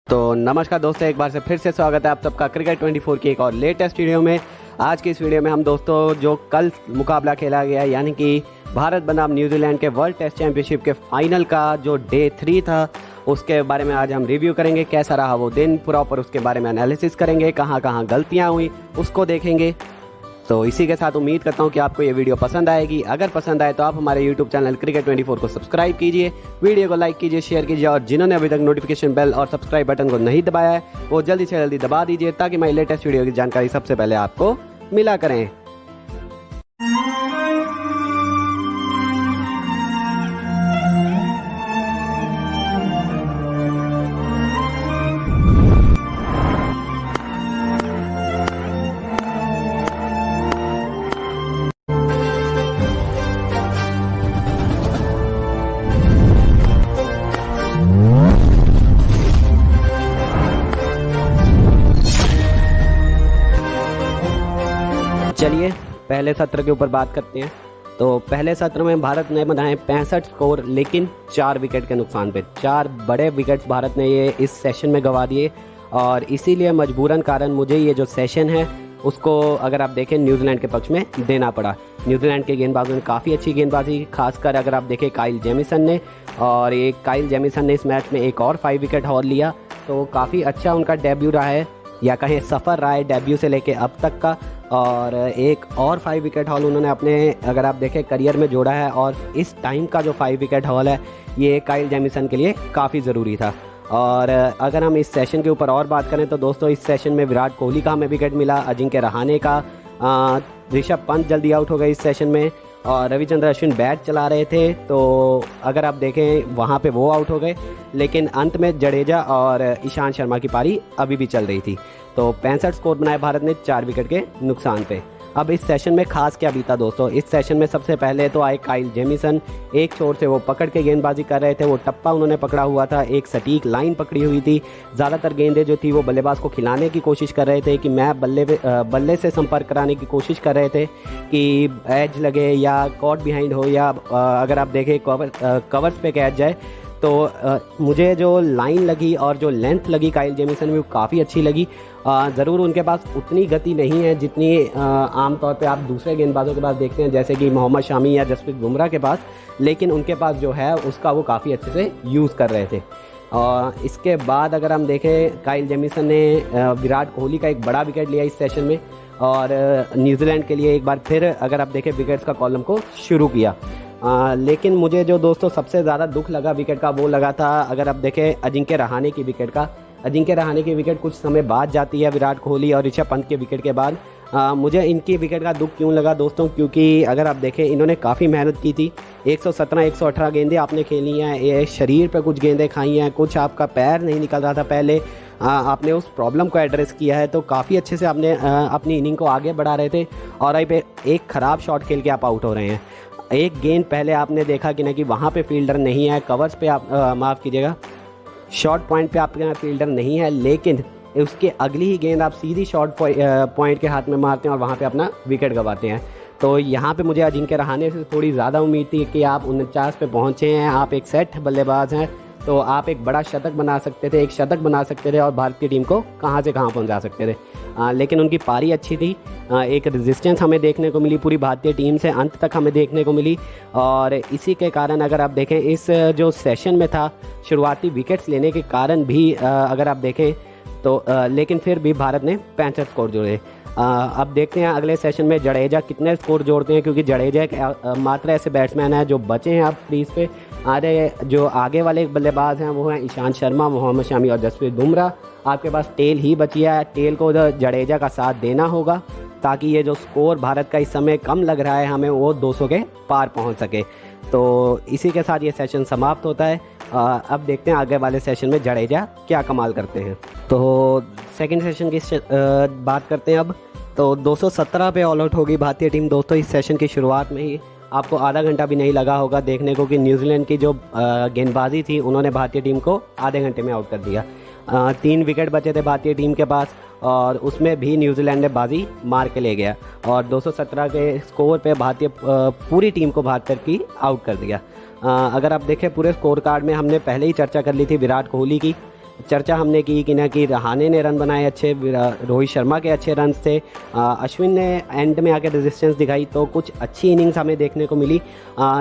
तो नमस्कार दोस्तों, एक बार से फिर से स्वागत है आप सबका क्रिकेट 24 की एक और लेटेस्ट वीडियो में। आज की इस वीडियो में हम दोस्तों जो कल मुकाबला खेला गया यानी कि भारत बनाम न्यूजीलैंड के वर्ल्ड टेस्ट चैंपियनशिप के फाइनल का जो डे 3 था उसके बारे में आज हम रिव्यू करेंगे। कैसा रहा वो दिन, प्रॉपर उसके बारे में एनालिसिस करेंगे, कहाँ कहाँ गलतियाँ हुई उसको देखेंगे। तो इसी के साथ उम्मीद करता हूँ कि आपको ये वीडियो पसंद आएगी। अगर पसंद आए तो आप हमारे यूट्यूब चैनल क्रिकेट 24 को सब्सक्राइब कीजिए, वीडियो को लाइक कीजिए, शेयर कीजिए और जिन्होंने अभी तक नोटिफिकेशन बेल और सब्सक्राइब बटन को नहीं दबाया है वो जल्दी से जल्दी दबा दीजिए ताकि मेरी लेटेस्ट वीडियो की जानकारी सबसे पहले आपको मिला करें। चलिए पहले सत्र के ऊपर बात करते हैं। तो पहले सत्र में भारत ने बनाए 65 स्कोर, लेकिन 4 विकेट के नुकसान पे 4 बड़े विकेट्स भारत ने ये इस सेशन में गंवा दिए और इसीलिए मजबूरन कारण मुझे ये जो सेशन है उसको अगर आप देखें न्यूजीलैंड के पक्ष में देना पड़ा। न्यूजीलैंड के गेंदबाजों ने काफ़ी अच्छी गेंदबाजी, खासकर अगर आप देखें काइल जेमिसन ने, और एक काइल जेमिसन ने इस मैच में एक और 5 विकेट हाul लिया। तो काफ़ी अच्छा उनका डेब्यू रहा है या कहें सफ़र रहा है डेब्यू से लेके अब तक का, और एक और 5 विकेट हॉल उन्होंने अपने अगर आप देखें करियर में जोड़ा है। और इस टाइम का जो 5 विकेट हॉल है ये काइल जेमिसन के लिए काफ़ी ज़रूरी था। और अगर हम इस सेशन के ऊपर और बात करें तो दोस्तों इस सेशन में विराट कोहली का हमें विकेट मिला, अजिंक्य रहाणे का, ऋषभ पंत जल्दी आउट हो गए इस सेशन में और रविचंद्र अश्विन बैट चला रहे थे तो अगर आप देखें वहाँ पे वो आउट हो गए। लेकिन अंत में जडेजा और ईशांत शर्मा की पारी अभी भी चल रही थी। तो 65 स्कोर बनाए भारत ने 4 विकेट के नुकसान पे। अब इस सेशन में खास क्या बीता दोस्तों, इस सेशन में सबसे पहले तो आए काइल जेमिसन। एक छोर से वो पकड़ के गेंदबाजी कर रहे थे, वो टप्पा उन्होंने पकड़ा हुआ था, एक सटीक लाइन पकड़ी हुई थी। ज़्यादातर गेंदें जो थी वो बल्लेबाज को खिलाने की कोशिश कर रहे थे कि मैं बल्ले से संपर्क कराने की कोशिश कर रहे थे कि एज लगे या कॉट बिहाइंड हो या अगर आप देखें कवर्स पे कैच जाए। तो मुझे जो लाइन लगी और जो लेंथ लगी काइल जेमिसन में वो काफ़ी अच्छी लगी। ज़रूर उनके पास उतनी गति नहीं है जितनी आमतौर पे आप दूसरे गेंदबाजों के पास देखते हैं जैसे कि मोहम्मद शामी या जसप्रीत बुमराह के पास, लेकिन उनके पास जो है उसका वो काफ़ी अच्छे से यूज़ कर रहे थे। और इसके बाद अगर हम देखें काइल जेमिसन ने विराट कोहली का एक बड़ा विकेट लिया इस सेशन में और न्यूजीलैंड के लिए एक बार फिर अगर आप देखें विकेट्स का कॉलम को शुरू किया। लेकिन मुझे जो दोस्तों सबसे ज़्यादा दुख लगा विकेट का वो लगा था अगर आप देखें अजिंक्य रहाणे की विकेट का। अजिंक्य रहाणे की विकेट कुछ समय बाद जाती है विराट कोहली और ऋषभ पंत के विकेट के बाद। मुझे इनकी विकेट का दुख क्यों लगा दोस्तों, क्योंकि अगर आप देखें इन्होंने काफ़ी मेहनत की थी। 117-118 गेंदें आपने खेली हैं, ये शरीर पे कुछ गेंदें खाई हैं, कुछ आपका पैर नहीं निकल रहा था पहले, आपने उस प्रॉब्लम को एड्रेस किया है। तो काफ़ी अच्छे से आपने अपनी इनिंग को आगे बढ़ा रहे थे और अब एक ख़राब शॉट खेल के आप आउट हो रहे हैं। एक गेंद पहले आपने देखा कि नहीं कि वहाँ पे फील्डर नहीं है, कवर्स पे आप माफ़ कीजिएगा शॉर्ट पॉइंट पे आपके यहाँ फील्डर नहीं है, लेकिन उसके अगली ही गेंद आप सीधी शॉर्ट पॉइंट के हाथ में मारते हैं और वहाँ पे अपना विकेट गंवाते हैं। तो यहाँ पे मुझे अजिंक्य रहाणे से थोड़ी ज़्यादा उम्मीद थी कि आप 49 पे पहुँचे हैं, आप एक सेट बल्लेबाज हैं तो आप एक बड़ा शतक बना सकते थे, एक शतक बना सकते थे और भारतीय टीम को कहाँ से कहाँ पहुँचा सकते थे। लेकिन उनकी पारी अच्छी थी, एक रेजिस्टेंस हमें देखने को मिली पूरी भारतीय टीम से, अंत तक हमें देखने को मिली। और इसी के कारण अगर आप देखें इस जो सेशन में था शुरुआती विकेट्स लेने के कारण भी अगर आप देखें तो लेकिन फिर भी भारत ने 65 स्कोर जोड़े। अब देखते हैं अगले सेशन में जडेजा कितने स्कोर जोड़ते हैं, क्योंकि जडेजा एक मात्र ऐसे बैट्समैन है जो बचे हैं आप क्रीज पे। जो आगे वाले बल्लेबाज हैं वो हैं ईशांत शर्मा, मोहम्मद शामी और जसप्रीत बुमराह। आपके पास टेल ही बची है, टेल को जडेजा का साथ देना होगा ताकि ये जो स्कोर भारत का इस समय कम लग रहा है हमें वो 200 के पार पहुंच सके। तो इसी के साथ ये सेशन समाप्त होता है। अब देखते हैं आगे वाले सेशन में जडेजा क्या कमाल करते हैं। तो सेकंड सेशन की बात करते हैं अब। तो 217 पे ऑल आउट होगी भारतीय टीम दोस्तों इस सेशन की शुरुआत में ही। आपको आधा घंटा भी नहीं लगा होगा देखने को कि न्यूजीलैंड की जो गेंदबाजी थी उन्होंने भारतीय टीम को आधे घंटे में आउट कर दिया। 3 विकेट बचे थे भारतीय टीम के पास और उसमें भी न्यूजीलैंड ने बाजी मार के ले गया और 217 के स्कोर पे भारतीय पूरी टीम को 72 की आउट कर दिया। अगर आप देखें पूरे स्कोर कार्ड में हमने पहले ही चर्चा कर ली थी विराट कोहली की, चर्चा हमने की कि ना कि रहाणे ने रन बनाए अच्छे, रोहित शर्मा के अच्छे रन थे, अश्विन ने एंड में आकर रेजिस्टेंस दिखाई, तो कुछ अच्छी इनिंग्स हमें देखने को मिली,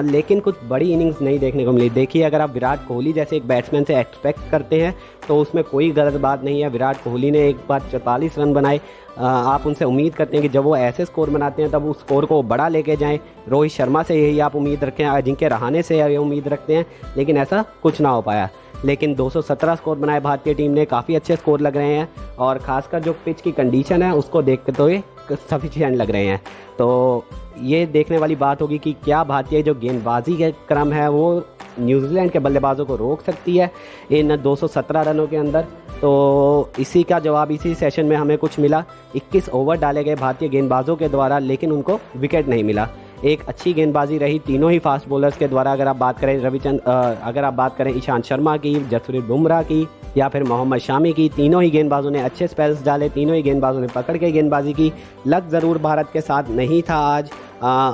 लेकिन कुछ बड़ी इनिंग्स नहीं देखने को मिली। देखिए, अगर आप विराट कोहली जैसे एक बैट्समैन से एक्सपेक्ट करते हैं तो उसमें कोई गलत बात नहीं है। विराट कोहली ने एक बार 44 रन बनाए, आप उनसे उम्मीद करते हैं कि जब वो ऐसे स्कोर बनाते हैं तब उस स्कोर को बड़ा लेके जाएं। रोहित शर्मा से यही आप उम्मीद रखें, अजिंक्य रहाणे से ये उम्मीद रखते हैं, लेकिन ऐसा कुछ ना हो पाया। लेकिन 217 स्कोर बनाए भारतीय टीम ने, काफ़ी अच्छे स्कोर लग रहे हैं, और ख़ासकर जो पिच की कंडीशन है उसको देखते तो ये सफिशिएंट लग रहे हैं। तो ये देखने वाली बात होगी कि क्या भारतीय जो गेंदबाजी के क्रम है वो न्यूजीलैंड के बल्लेबाजों को रोक सकती है इन 217 रनों के अंदर। तो इसी का जवाब इसी सेशन में हमें कुछ मिला। 21 ओवर डाले गए भारतीय गेंदबाजों के द्वारा, लेकिन उनको विकेट नहीं मिला। एक अच्छी गेंदबाजी रही तीनों ही फास्ट बॉलर्स के द्वारा। अगर आप बात करें अगर आप बात करें ईशांत शर्मा की, जसप्रीत बुमराह की या फिर मोहम्मद शामी की, तीनों ही गेंदबाजों ने अच्छे स्पेल्स डाले, तीनों ही गेंदबाजों ने पकड़ के गेंदबाजी की। लक ज़रूर भारत के साथ नहीं था आज,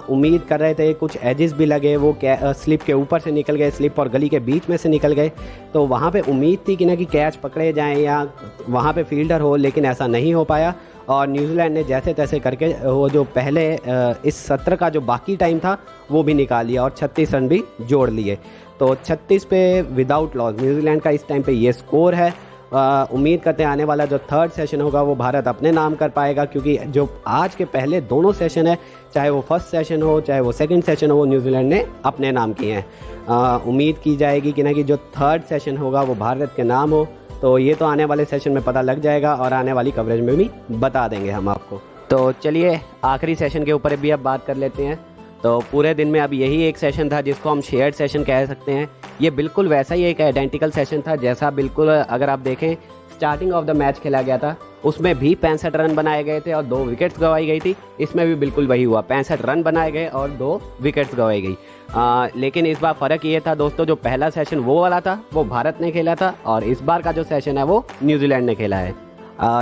उम्मीद कर रहे थे, कुछ एजेस भी लगे, वो स्लिप के ऊपर से निकल गए, स्लिप और गली के बीच में से निकल गए, तो वहाँ पे उम्मीद थी कि ना कि कैच पकड़े जाएं या वहाँ पे फील्डर हो, लेकिन ऐसा नहीं हो पाया। और न्यूजीलैंड ने जैसे तैसे करके वो जो पहले इस सत्र का जो बाकी टाइम था वो भी निकाल लिया और 36 रन भी जोड़ लिए। तो 36 पे विदाउट लॉस न्यूजीलैंड का इस टाइम पे ये स्कोर है। उम्मीद करते हैं आने वाला जो थर्ड सेशन होगा वो भारत अपने नाम कर पाएगा, क्योंकि जो आज के पहले दोनों सेशन है, चाहे वो फर्स्ट सेशन हो चाहे वो सेकंड सेशन हो, वो न्यूजीलैंड ने अपने नाम किए हैं। उम्मीद की जाएगी कि ना कि जो थर्ड सेशन होगा वो भारत के नाम हो। तो ये तो आने वाले सेशन में पता लग जाएगा और आने वाली कवरेज में भी बता देंगे हम आपको। तो चलिए आखिरी सेशन के ऊपर भी अब बात कर लेते हैं। तो पूरे दिन में अब यही एक सेशन था जिसको हम शेयर्ड सेशन कह सकते हैं। ये बिल्कुल वैसा ही एक आइडेंटिकल सेशन था जैसा बिल्कुल अगर आप देखें स्टार्टिंग ऑफ द मैच खेला गया था, उसमें भी 65 रन बनाए गए थे और 2 विकेट्स गंवाई गई थी। इसमें भी बिल्कुल वही हुआ, 65 रन बनाए गए और 2 विकेट्स गंवाई गई। लेकिन इस बार फ़र्क ये था दोस्तों, जो पहला सेशन वो वाला था वो भारत ने खेला था और इस बार का जो सेशन है वो न्यूजीलैंड ने खेला है।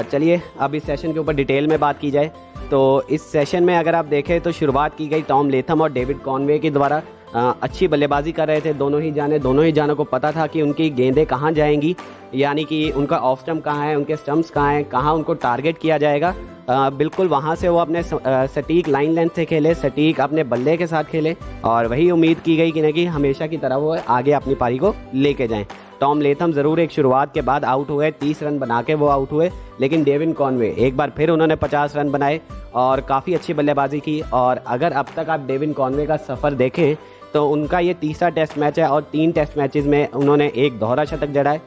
चलिए अब इस सेशन के ऊपर डिटेल में बात की जाए। तो इस सेशन में अगर आप देखें तो शुरुआत की गई टॉम लेथम और डेविड कॉनवे के द्वारा। अच्छी बल्लेबाजी कर रहे थे दोनों ही जानों को पता था कि उनकी गेंदें कहाँ जाएंगी, यानी कि उनका ऑफ स्टंप कहाँ है, उनके स्टंप्स कहाँ हैं, कहाँ उनको टारगेट किया जाएगा। बिल्कुल वहाँ से वो अपने सटीक लाइन लेंथ से खेले, सटीक अपने बल्ले के साथ खेले और वही उम्मीद की गई कि ना कि हमेशा की तरह वो आगे अपनी पारी को लेके जाएं। टॉम लेथम ज़रूर एक शुरुआत के बाद आउट हुए, 30 रन बना के वो आउट हुए, लेकिन डेविड कॉनवे एक बार फिर उन्होंने 50 रन बनाए और काफ़ी अच्छी बल्लेबाजी की। और अगर अब तक आप डेविड कॉनवे का सफ़र देखें तो उनका ये तीसरा टेस्ट मैच है और 3 टेस्ट मैचेस में उन्होंने एक दोहरा शतक जड़ा है,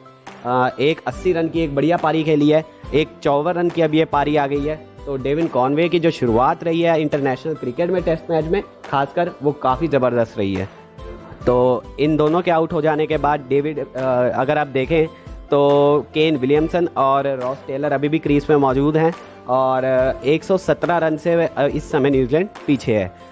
एक 80 रन की एक बढ़िया पारी खेली है, एक 54 रन की अब ये पारी आ गई है। तो डेविड कॉनवे की जो शुरुआत रही है इंटरनेशनल क्रिकेट में टेस्ट मैच में खासकर, वो काफ़ी ज़बरदस्त रही है। तो इन दोनों के आउट हो जाने के बाद डेविड अगर आप देखें तो केन विलियमसन और रॉस टेलर अभी भी क्रीज में मौजूद हैं और 117 रन से इस समय न्यूजीलैंड पीछे है।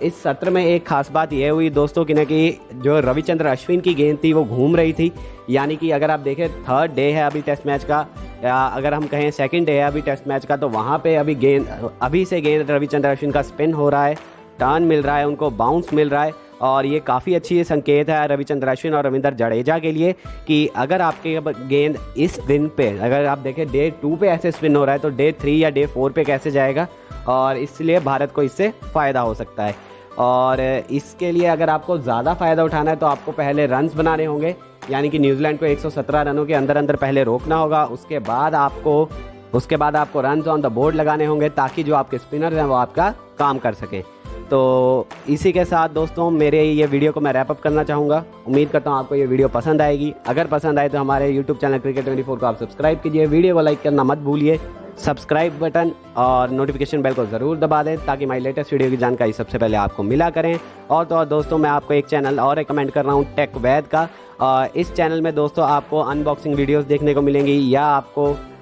इस सत्र में एक खास बात यह हुई दोस्तों कि ना कि जो रविचंद्र अश्विन की गेंद थी वो घूम रही थी, यानी कि अगर आप देखें थर्ड डे है अभी टेस्ट मैच का, या अगर हम कहें सेकंड डे है अभी टेस्ट मैच का, तो वहाँ पे अभी से गेंद रविचंद्र अश्विन का स्पिन हो रहा है, टर्न मिल रहा है, उनको बाउंस मिल रहा है और ये काफ़ी अच्छी संकेत है रविचंद्र अश्विन और रविंदर जडेजा के लिए कि अगर आपके गेंद इस दिन पे अगर आप देखें डे 2 पे ऐसे स्पिन हो रहा है तो डे 3 या डे 4 पे कैसे जाएगा, और इसलिए भारत को इससे फ़ायदा हो सकता है। और इसके लिए अगर आपको ज़्यादा फ़ायदा उठाना है तो आपको पहले रन्स बनाने होंगे, यानी कि न्यूजीलैंड को 117 रनों के अंदर अंदर पहले रोकना होगा, उसके बाद आपको रन्स ऑन द बोर्ड लगाने होंगे ताकि जो आपके स्पिनर हैं वो आपका काम कर सकें। तो इसी के साथ दोस्तों मेरे ये वीडियो को मैं रैप अप करना चाहूँगा। उम्मीद करता हूँ आपको ये वीडियो पसंद आएगी। अगर पसंद आए तो हमारे यूट्यूब चैनल क्रिकेट 24 को आप सब्सक्राइब कीजिए, वीडियो को लाइक करना मत भूलिए, सब्सक्राइब बटन और नोटिफिकेशन बेल को ज़रूर दबा दें ताकि हमारी लेटेस्ट वीडियो की जानकारी सबसे पहले आपको मिला करें। और तो और दोस्तों मैं आपको एक चैनल और रिकमेंड कर रहा हूँ, टेक वैद का। इस चैनल में दोस्तों आपको अनबॉक्सिंग वीडियोस देखने को मिलेंगी या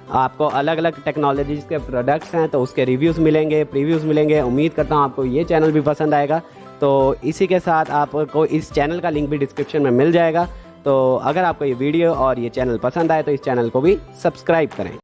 आपको अलग अलग टेक्नोलॉजीज़ के प्रोडक्ट्स हैं तो उसके रिव्यूज़ मिलेंगे, प्रीव्यूज़ मिलेंगे। उम्मीद करता हूँ आपको ये चैनल भी पसंद आएगा। तो इसी के साथ आपको इस चैनल का लिंक भी डिस्क्रिप्शन में मिल जाएगा। तो अगर आपको ये वीडियो और ये चैनल पसंद आए तो इस चैनल को भी सब्सक्राइब करें।